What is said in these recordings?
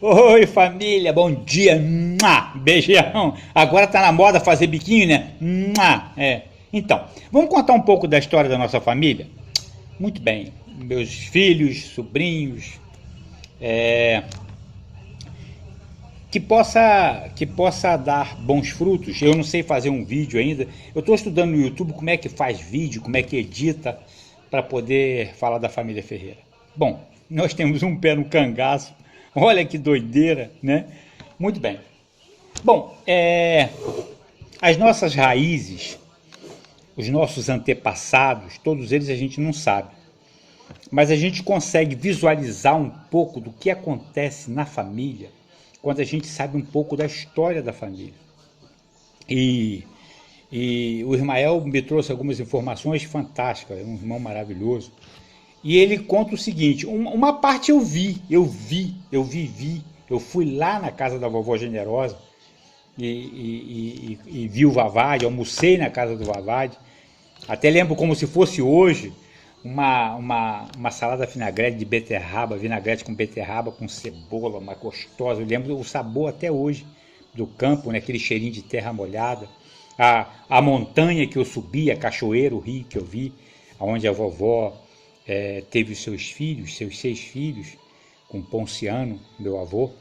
Oi, família, bom dia. Mua, beijão. Agora tá na moda fazer biquinho, né? Mua, é. Então, vamos contar um pouco da história da nossa família? Muito bem. Meus filhos, sobrinhos, é, que possa dar bons frutos. Eu não sei fazer um vídeo ainda. Eu estou estudando no YouTube como é que faz vídeo, como é que edita para poder falar da família Ferreira. Bom, nós temos um pé no cangaço. Olha que doideira, né? Muito bem. Bom, as nossas raízes, os nossos antepassados, todos eles a gente não sabe. Mas a gente consegue visualizar um pouco do que acontece na família quando a gente sabe um pouco da história da família. E, e o Ismael me trouxe algumas informações fantásticas, é um irmão maravilhoso. E ele conta o seguinte: uma parte eu vivi, eu fui lá na casa da vovó Generosa e vi o Vavade, almocei na casa do Vavade. Até lembro como se fosse hoje uma salada vinagrete de beterraba, vinagrete com beterraba, com cebola, uma gostosa. Eu lembro o sabor até hoje do campo, né? Aquele cheirinho de terra molhada. A montanha que eu subi, a cachoeira, o rio que eu vi, onde a vovó teve os seus filhos, seus 6 filhos, com Ponciano, meu avô.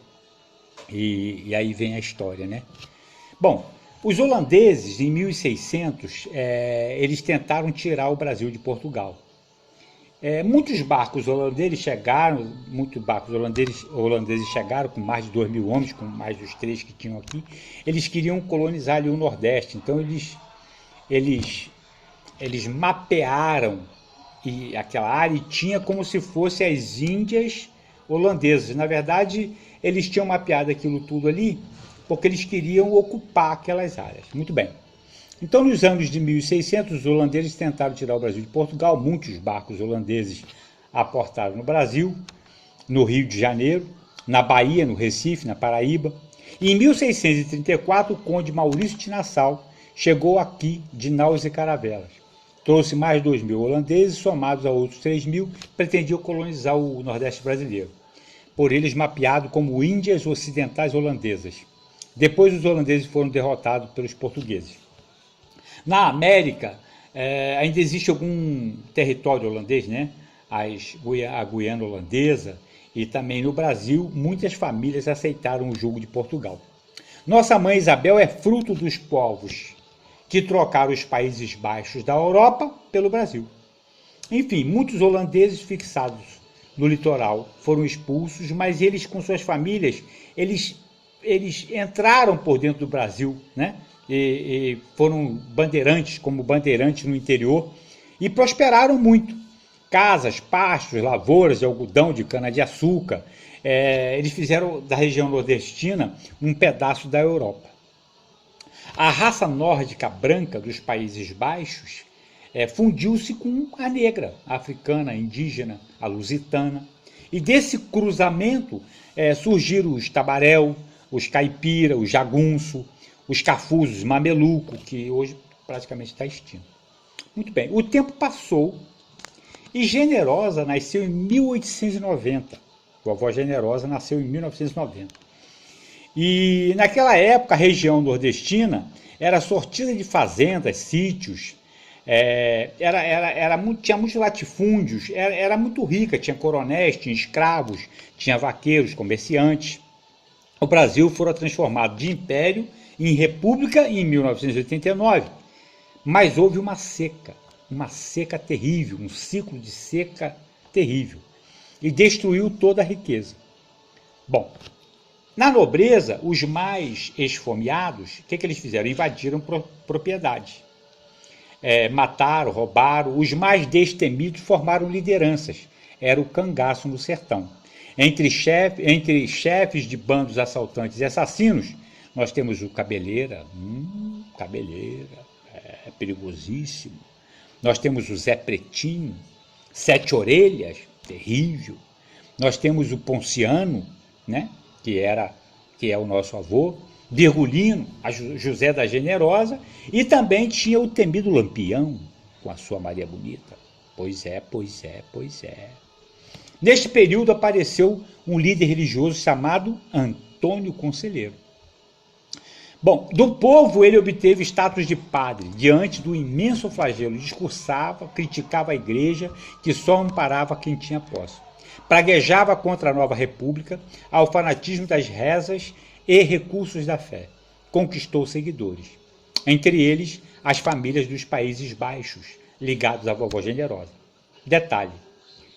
E aí vem a história, né? Bom, os holandeses, em 1600, eles tentaram tirar o Brasil de Portugal. Muitos barcos holandeses chegaram com mais de 2.000 homens, com mais dos 3 que tinham aqui. Eles queriam colonizar ali o Nordeste, então eles mapearam aquela área e tinha como se fosse as Índias holandesas. Na verdade, eles tinham mapeado aquilo tudo ali porque eles queriam ocupar aquelas áreas. Muito bem. Então, nos anos de 1600, os holandeses tentaram tirar o Brasil de Portugal. Muitos barcos holandeses aportaram no Brasil, no Rio de Janeiro, na Bahia, no Recife, na Paraíba. E em 1634, o conde Maurício de Nassau chegou aqui de naus e caravelas. Trouxe mais 2.000 holandeses, somados a outros 3.000, pretendiam colonizar o Nordeste brasileiro, por eles mapeado como Índias Ocidentais Holandesas. Depois os holandeses foram derrotados pelos portugueses. Na América, ainda existe algum território holandês, né? A Guiana holandesa, e também no Brasil, muitas famílias aceitaram o jugo de Portugal. Nossa mãe Isabel é fruto dos povos que trocaram os Países Baixos da Europa pelo Brasil. Enfim, muitos holandeses fixados no litoral foram expulsos, mas eles, com suas famílias, eles entraram por dentro do Brasil, né? E foram bandeirantes, como bandeirantes no interior, e prosperaram muito. Casas, pastos, lavouras de algodão, de cana-de-açúcar. Eles fizeram da região nordestina um pedaço da Europa. A raça nórdica branca dos Países Baixos fundiu-se com a negra, a africana, a indígena, a lusitana. E desse cruzamento surgiram os tabaréu, os caipira, os jagunço, os cafuzos, os mameluco, que hoje praticamente está extinto. Muito bem, o tempo passou e Generosa nasceu em 1890. Vovó Generosa nasceu em 1990. E naquela época a região nordestina era sortida de fazendas, sítios, tinha muitos latifúndios, era muito rica, tinha coronéis, tinha escravos, tinha vaqueiros, comerciantes. O Brasil fora transformado de império em república em 1989, mas houve uma seca terrível, um ciclo de seca terrível, e destruiu toda a riqueza. Bom, na nobreza, os mais esfomeados, o que eles fizeram? Invadiram propriedades. Mataram, roubaram. Os mais destemidos formaram lideranças. Era o cangaço no sertão. Entre chefes de bandos assaltantes e assassinos, nós temos o Cabeleira. Cabeleira, perigosíssimo. Nós temos o Zé Pretinho, Sete Orelhas, terrível. Nós temos o Ponciano, né? que é o nosso avô, Virgulino, a José da Generosa, e também tinha o temido Lampião, com a sua Maria Bonita. Pois é. Neste período apareceu um líder religioso chamado Antônio Conselheiro. Bom, do povo ele obteve status de padre, diante do imenso flagelo, discursava, criticava a igreja, que só amparava quem tinha posse. Praguejava contra a nova república, ao fanatismo das rezas e recursos da fé. Conquistou seguidores, entre eles as famílias dos Países Baixos, ligados à vovó Generosa. Detalhe,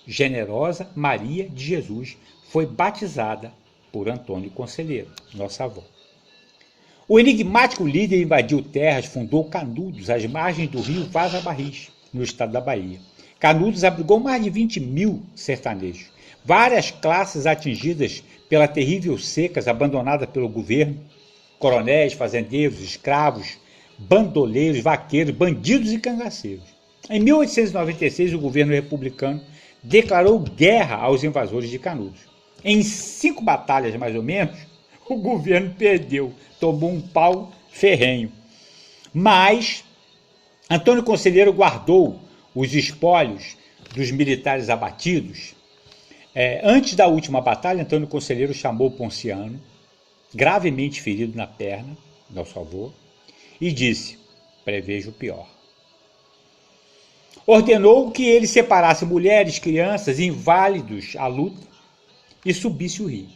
Generosa Maria de Jesus foi batizada por Antônio Conselheiro, nossa avó. O enigmático líder invadiu terras, fundou Canudos, às margens do rio Vaza Barris, no estado da Bahia. Canudos abrigou mais de 20 mil sertanejos, várias classes atingidas pela terrível secas abandonada pelo governo, coronéis, fazendeiros, escravos, bandoleiros, vaqueiros, bandidos e cangaceiros. Em 1896, o governo republicano declarou guerra aos invasores de Canudos. Em 5 batalhas, mais ou menos, o governo perdeu, tomou um pau ferrenho. Mas Antônio Conselheiro guardou os espólios dos militares abatidos. Antes da última batalha, Antônio Conselheiro chamou Ponciano, gravemente ferido na perna, nosso avô, e disse: prevejo o pior. Ordenou que ele separasse mulheres, crianças, inválidos à luta e subisse o rio.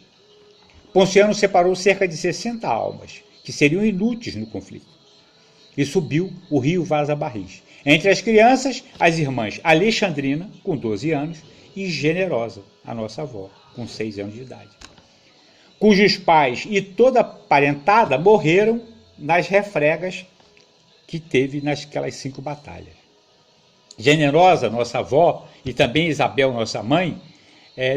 Ponciano separou cerca de 60 almas, que seriam inúteis no conflito, e subiu o rio Vaza Barris. Entre as crianças, as irmãs Alexandrina, com 12 anos, e Generosa, a nossa avó, com 6 anos de idade, cujos pais e toda a parentada morreram nas refregas que teve naquelas 5 batalhas. Generosa, nossa avó, e também Isabel, nossa mãe,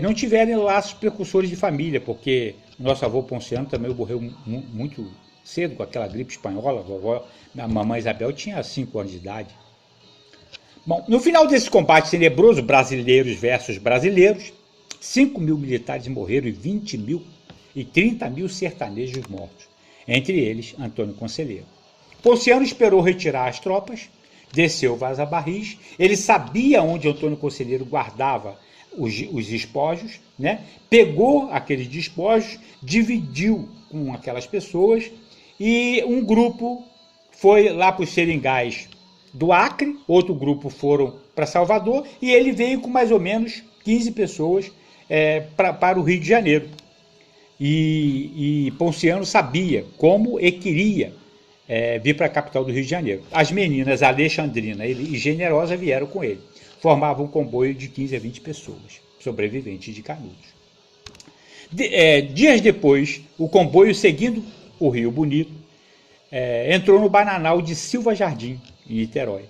não tiveram laços precursores de família, porque nosso avô Ponciano também morreu muito cedo com aquela gripe espanhola. A mamãe Isabel tinha 5 anos de idade. Bom, no final desse combate tenebroso, brasileiros versus brasileiros, 5 mil militares morreram e 30 mil sertanejos mortos, entre eles Antônio Conselheiro. Ponciano esperou retirar as tropas, desceu Vaza Barris, ele sabia onde Antônio Conselheiro guardava os despojos, né? Pegou aqueles despojos, dividiu com aquelas pessoas e um grupo foi lá para os seringais do Acre, outro grupo foram para Salvador e ele veio com mais ou menos 15 pessoas para o Rio de Janeiro. E Ponciano sabia como e queria vir para a capital do Rio de Janeiro. As meninas Alexandrina e Generosa vieram com ele. Formavam um comboio de 15 a 20 pessoas, sobreviventes de Canudos. Dias depois, o comboio, seguindo o Rio Bonito, entrou no bananal de Silva Jardim, em Niterói.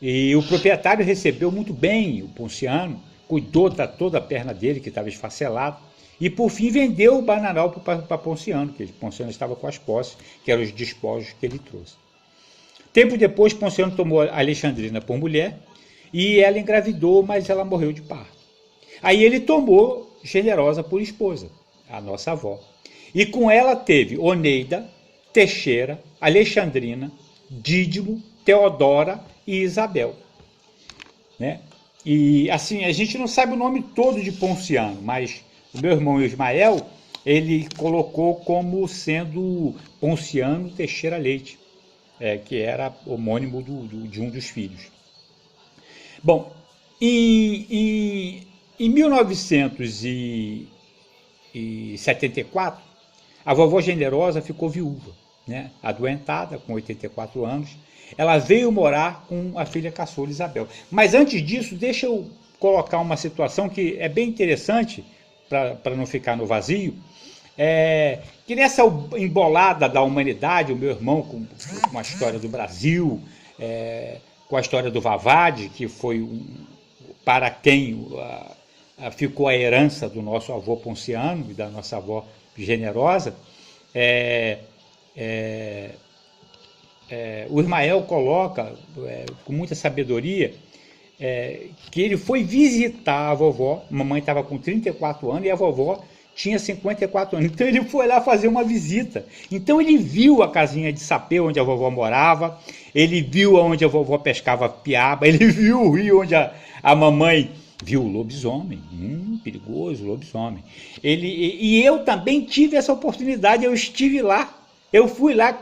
E o proprietário recebeu muito bem o Ponciano, cuidou da toda a perna dele, que estava esfacelada, e por fim vendeu o bananal para Ponciano, que Ponciano estava com as posses, que eram os despojos que ele trouxe. Tempo depois, Ponciano tomou Alexandrina por mulher, e ela engravidou, mas ela morreu de parto. Aí ele tomou Generosa por esposa, a nossa avó. E com ela teve Oneida, Teixeira, Alexandrina, Dídimo, Teodora e Isabel. Né? E assim, a gente não sabe o nome todo de Ponciano, mas o meu irmão Ismael, ele colocou como sendo Ponciano Teixeira Leite, que era homônimo de um dos filhos. Bom, em 1974, a vovó Generosa ficou viúva, né? Adoentada, com 84 anos. Ela veio morar com a filha caçula Isabel. Mas antes disso, deixa eu colocar uma situação que é bem interessante, para não ficar no vazio, que nessa embolada da humanidade, o meu irmão com a história do Brasil, com a história do Vavade, que foi para quem ficou a herança do nosso avô Ponciano e da nossa avó Generosa, o Ismael coloca, com muita sabedoria, que ele foi visitar a vovó. A mamãe estava com 34 anos e a vovó tinha 54 anos. Então ele foi lá fazer uma visita. Então ele viu a casinha de sapê onde a vovó morava, ele viu onde a vovó pescava piaba, ele viu o rio onde a mamãe viu o lobisomem, perigoso lobisomem. E eu também tive essa oportunidade, eu estive lá. Eu fui lá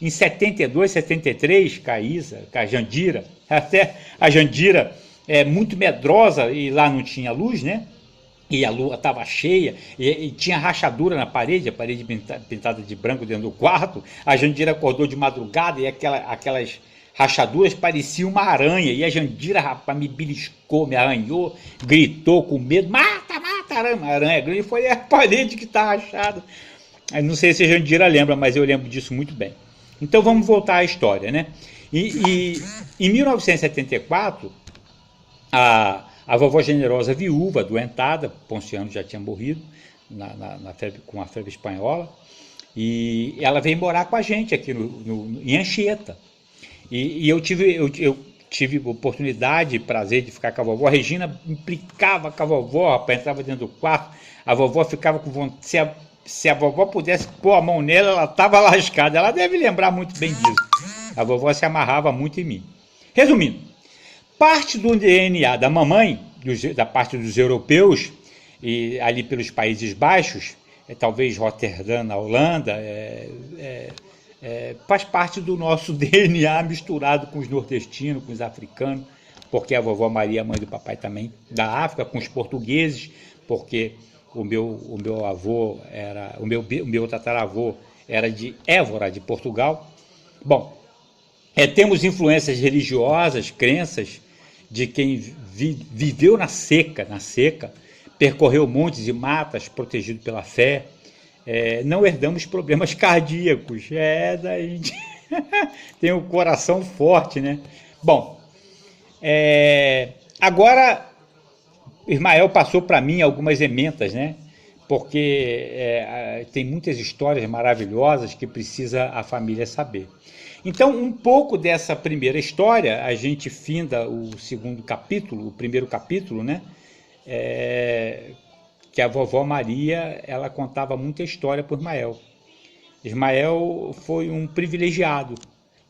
em 72, 73, com a Isa, com a Jandira. Até a Jandira é muito medrosa e lá não tinha luz, né? E a lua estava cheia, e tinha rachadura na parede, a parede pintada de branco dentro do quarto. A Jandira acordou de madrugada e aquelas rachaduras pareciam uma aranha. E a Jandira, rapaz, me beliscou, me arranhou, gritou com medo: mata, mata, aranha, aranha grande. Foi a parede que está rachada. Não sei se a Jandira lembra, mas eu lembro disso muito bem. Então vamos voltar à história, né? Em 1974, a vovó Generosa, viúva, adoentada, Ponciano já tinha morrido com a febre espanhola, e ela veio morar com a gente aqui em Anchieta. E eu tive oportunidade, prazer de ficar com a vovó. A Regina implicava com a vovó, rapaz, entrava dentro do quarto, a vovó ficava com vontade. Se a vovó pudesse pôr a mão nela, ela estava lascada. Ela deve lembrar muito bem disso. A vovó se amarrava muito em mim. Resumindo, parte do DNA da mamãe, da parte dos europeus, e ali pelos Países Baixos, talvez Roterdã, na Holanda, faz parte do nosso DNA misturado com os nordestinos, com os africanos, porque a vovó Maria, mãe do papai também, da África, com os portugueses, porque o meu avô era, o meu tataravô era de Évora, de Portugal. Bom, temos influências religiosas, crenças de quem viveu na seca, percorreu montes e matas, protegido pela fé. Não herdamos problemas cardíacos, a gente tem o coração forte, né? Bom, agora Ismael passou para mim algumas ementas, né? Porque tem muitas histórias maravilhosas que precisa a família saber. Então, um pouco dessa primeira história, a gente finda o segundo capítulo, o primeiro capítulo, né? Que a vovó Maria, ela contava muita história para o Ismael. Ismael foi um privilegiado.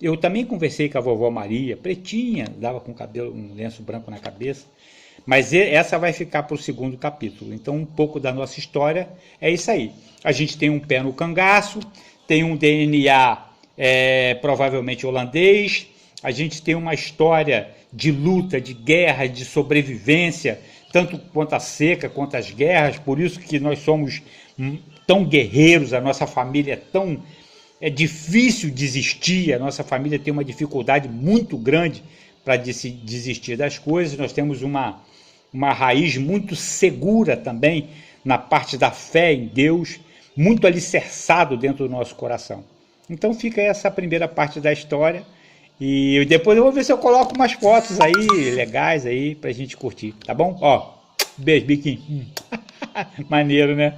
Eu também conversei com a vovó Maria, pretinha, dava com cabelo, um lenço branco na cabeça. Mas essa vai ficar para o segundo capítulo. Então, um pouco da nossa história é isso aí. A gente tem um pé no cangaço, tem um DNA provavelmente holandês, a gente tem uma história de luta, de guerra, de sobrevivência, tanto quanto a seca, quanto as guerras, por isso que nós somos tão guerreiros, a nossa família é difícil desistir, a nossa família tem uma dificuldade muito grande para desistir das coisas. Nós temos uma raiz muito segura também na parte da fé em Deus, muito alicerçado dentro do nosso coração. Então fica essa primeira parte da história e depois eu vou ver se eu coloco umas fotos aí legais aí pra gente curtir, tá bom? Ó, beijo, biquinho. Maneiro, né?